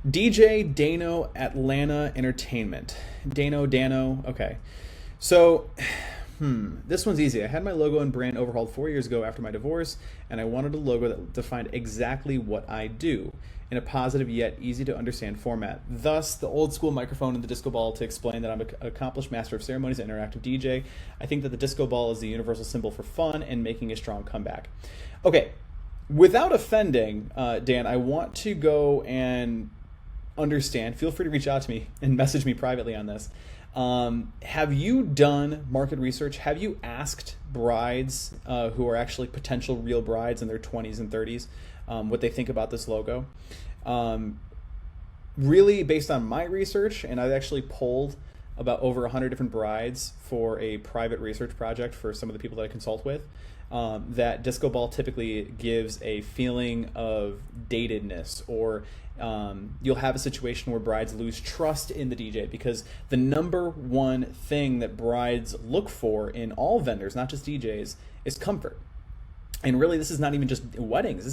DJ Dano Atlanta Entertainment. Dano. Okay. So, this one's easy. I had my logo and brand overhauled 4 years ago after my divorce, and I wanted a logo that defined exactly what I do in a positive yet easy to understand format. Thus, the old school microphone and the disco ball to explain that I'm an accomplished master of ceremonies and interactive DJ. I think that the disco ball is the universal symbol for fun and making a strong comeback. Okay, without offending, Dan, I want to go and understand. Feel free to reach out to me and message me privately on this. Have you done market research? Have you asked brides who are actually potential real brides in their 20s and 30s what they think about this logo? Really, based on my research, and I've actually polled about over 100 different brides for a private research project for some of the people that I consult with, that disco ball typically gives a feeling of datedness, or you'll have a situation where brides lose trust in the DJ, because the number one thing that brides look for in all vendors, not just DJs, is comfort. And really, this is not even just weddings.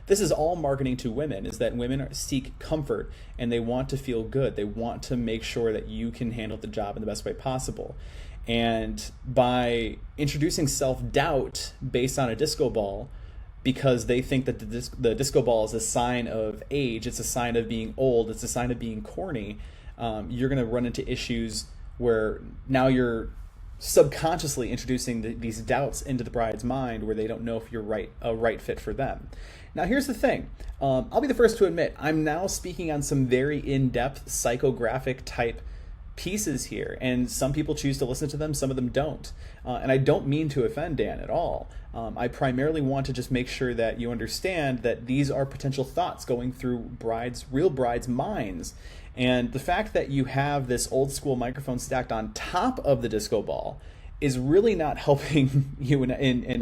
This is all marketing to women, is that women seek comfort and they want to feel good. They want to make sure that you can handle the job in the best way possible. And by introducing self-doubt based on a disco ball, because they think that the disco ball is a sign of age, it's a sign of being old, it's a sign of being corny, you're going to run into issues where now you're subconsciously introducing these doubts into the bride's mind, where they don't know if you're a right fit for them. Now, here's the thing. I'll be the first to admit, I'm now speaking on some very in-depth psychographic type pieces here, and some people choose to listen to them, some of them don't. And I don't mean to offend Dan at all. I primarily want to just make sure that you understand that these are potential thoughts going through real brides' minds. And the fact that you have this old school microphone stacked on top of the disco ball is really not helping you in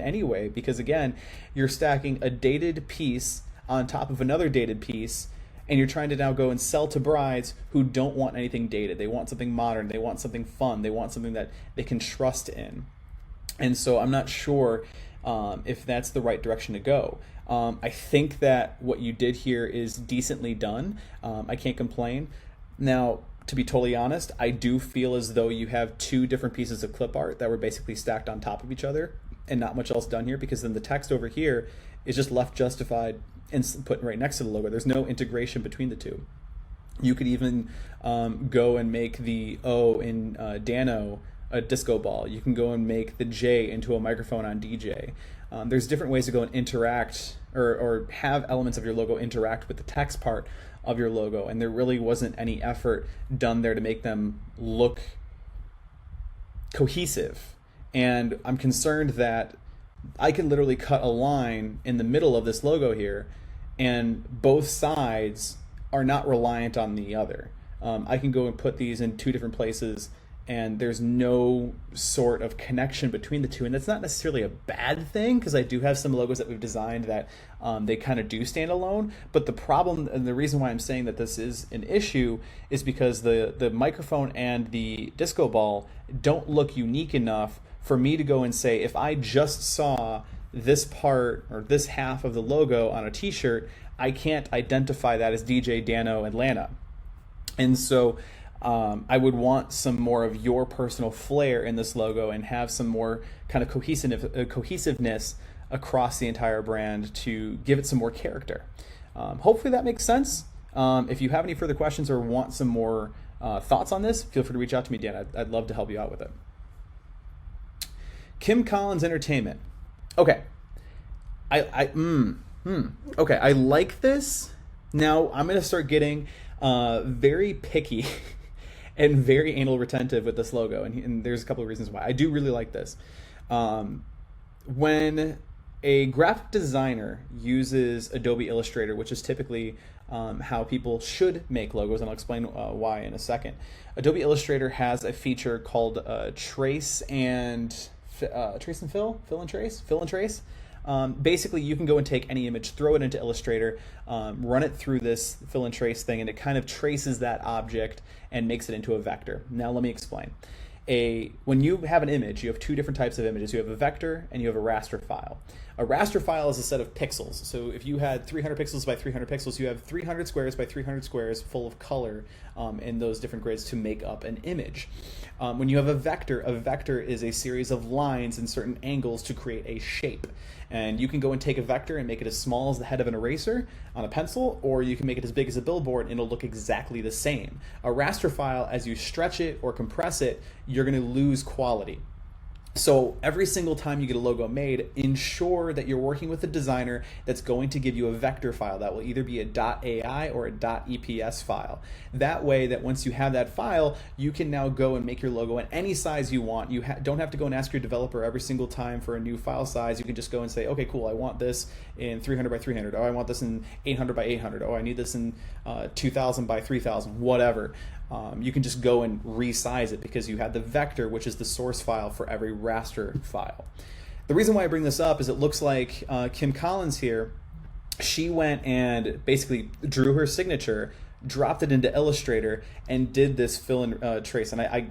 any way, because again, you're stacking a dated piece on top of another dated piece, and you're trying to now go and sell to brides who don't want anything dated. They want something modern, they want something fun, they want something that they can trust in. And so I'm not sure if that's the right direction to go. I think that what you did here is decently done. I can't complain. Now, to be totally honest, I do feel as though you have two different pieces of clip art that were basically stacked on top of each other and not much else done here, because then the text over here is just left justified and put right next to the logo. There's no integration between the two. You could even go and make the O in Dano a disco ball. You can go and make the J into a microphone on DJ. There's different ways to go and interact or have elements of your logo interact with the text part of your logo, and there really wasn't any effort done there to make them look cohesive. And I'm concerned that I can literally cut a line in the middle of this logo here, and both sides are not reliant on the other. I can go and put these in two different places, and there's no sort of connection between the two. And that's not necessarily a bad thing, because I do have some logos that we've designed that they kind of do stand alone. But the problem, and the reason why I'm saying that this is an issue, is because the microphone and the disco ball don't look unique enough for me to go and say, if I just saw this part or this half of the logo on a t-shirt, I can't identify that as DJ Dano Atlanta. And so I would want some more of your personal flair in this logo and have some more kind of cohesiveness across the entire brand to give it some more character. Hopefully that makes sense. If you have any further questions or want some more thoughts on this, feel free to reach out to me, Dan. I'd love to help you out with it. Kim Collins Entertainment. Okay. Okay, I like this. Now I'm going to start getting very picky and very anal retentive with this logo, and there's a couple of reasons why. I do really like this. When a graphic designer uses Adobe Illustrator, which is typically how people should make logos, and I'll explain why in a second. Adobe Illustrator has a feature called Trace and Fill and Trace. Basically, you can go and take any image, throw it into Illustrator, run it through this fill and trace thing, and it kind of traces that object and makes it into a vector. Now let me explain. when you have an image, you have two different types of images. You have a vector and you have a raster file. A raster file is a set of pixels. So if you had 300 pixels by 300 pixels, you have 300 squares by 300 squares full of color in those different grids to make up an image. When you have a vector is a series of lines and certain angles to create a shape. And you can go and take a vector and make it as small as the head of an eraser on a pencil, or you can make it as big as a billboard and it'll look exactly the same. A raster file, as you stretch it or compress it, you're going to lose quality. So every single time you get a logo made, ensure that you're working with a designer that's going to give you a vector file that will either be a .ai or a .eps file. That way that once you have that file, you can now go and make your logo in any size you want. You don't have to go and ask your developer every single time for a new file size. You can just go and say, okay, cool, I want this in 300 by 300. Oh, I want this in 800 by 800. Oh, I need this in 2000 by 3000, whatever. You can just go and resize it because you have the vector, which is the source file for every raster file. The reason why I bring this up is it looks like Kim Collins here, she went and basically drew her signature, dropped it into Illustrator, and did this fill and trace. And I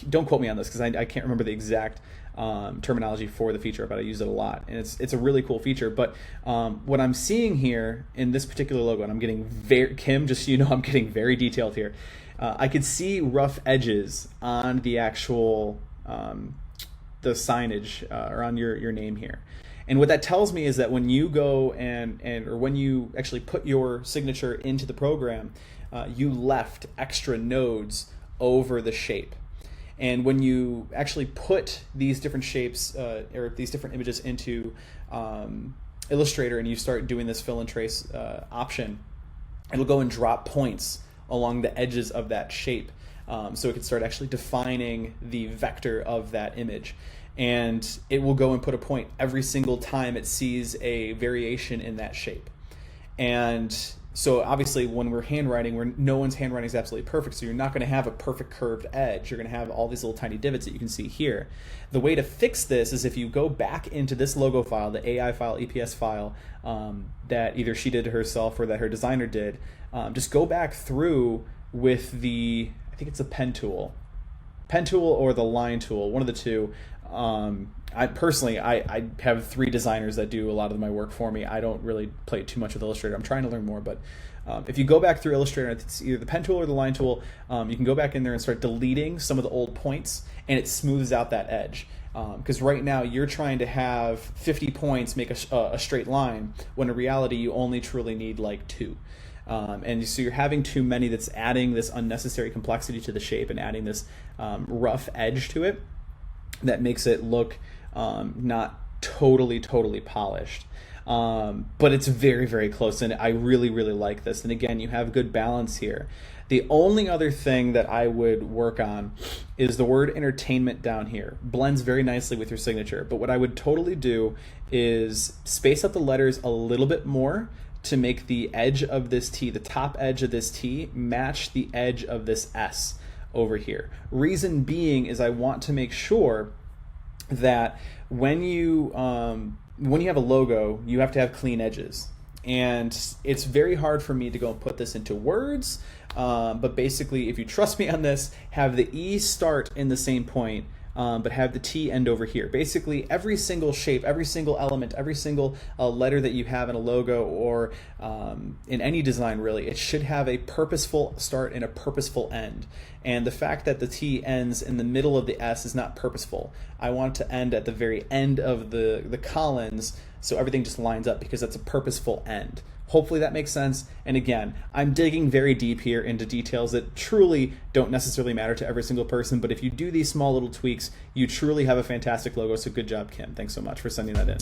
don't quote me on this because I can't remember the exact terminology for the feature, but I use it a lot, and it's a really cool feature. But what I'm seeing here in this particular logo, and I'm getting Kim, just so you know, I'm getting very detailed here. I could see rough edges on the actual the signage or on your name here. And what that tells me is that when you go or when you actually put your signature into the program, you left extra nodes over the shape. And when you actually put these different shapes or these different images into Illustrator and you start doing this fill and trace option, it'll go and drop points along the edges of that shape, so it can start actually defining the vector of that image. And it will go and put a point every single time it sees a variation in that shape. And so obviously when we're handwriting, no one's handwriting is absolutely perfect, so you're not going to have a perfect curved edge. You're going to have all these little tiny divots that you can see here. The way to fix this is if you go back into this logo file, the AI file, EPS file, that either she did herself or that her designer did, just go back through with I think it's a pen tool or the line tool, one of the two. I personally have 3 designers that do a lot of my work for me. I don't really play too much with Illustrator. I'm trying to learn more, but if you go back through Illustrator, it's either the pen tool or the line tool, you can go back in there and start deleting some of the old points, and it smooths out that edge. Because right now you're trying to have 50 points make a straight line, when in reality you only truly need like 2. And so you're having too many that's adding this unnecessary complexity to the shape and adding this rough edge to it that makes it look not totally polished. But it's very, very close, and I really, really like this. And again, you have good balance here. The only other thing that I would work on is the word entertainment down here. Blends very nicely with your signature, but what I would totally do is space out the letters a little bit more to make the edge of this T, the top edge of this T, match the edge of this S over here. Reason being is I want to make sure that when you have a logo, you have to have clean edges. And it's very hard for me to go and put this into words, but basically, if you trust me on this, have the E start in the same point, but have the T end over here. Basically, every single shape, every single element, every single letter that you have in a logo or in any design really, it should have a purposeful start and a purposeful end. And the fact that the T ends in the middle of the S is not purposeful. I want it to end at the very end of the colons, so everything just lines up, because that's a purposeful end. Hopefully that makes sense. And again, I'm digging very deep here into details that truly don't necessarily matter to every single person, but if you do these small little tweaks, you truly have a fantastic logo. So good job, Kim. Thanks so much for sending that in.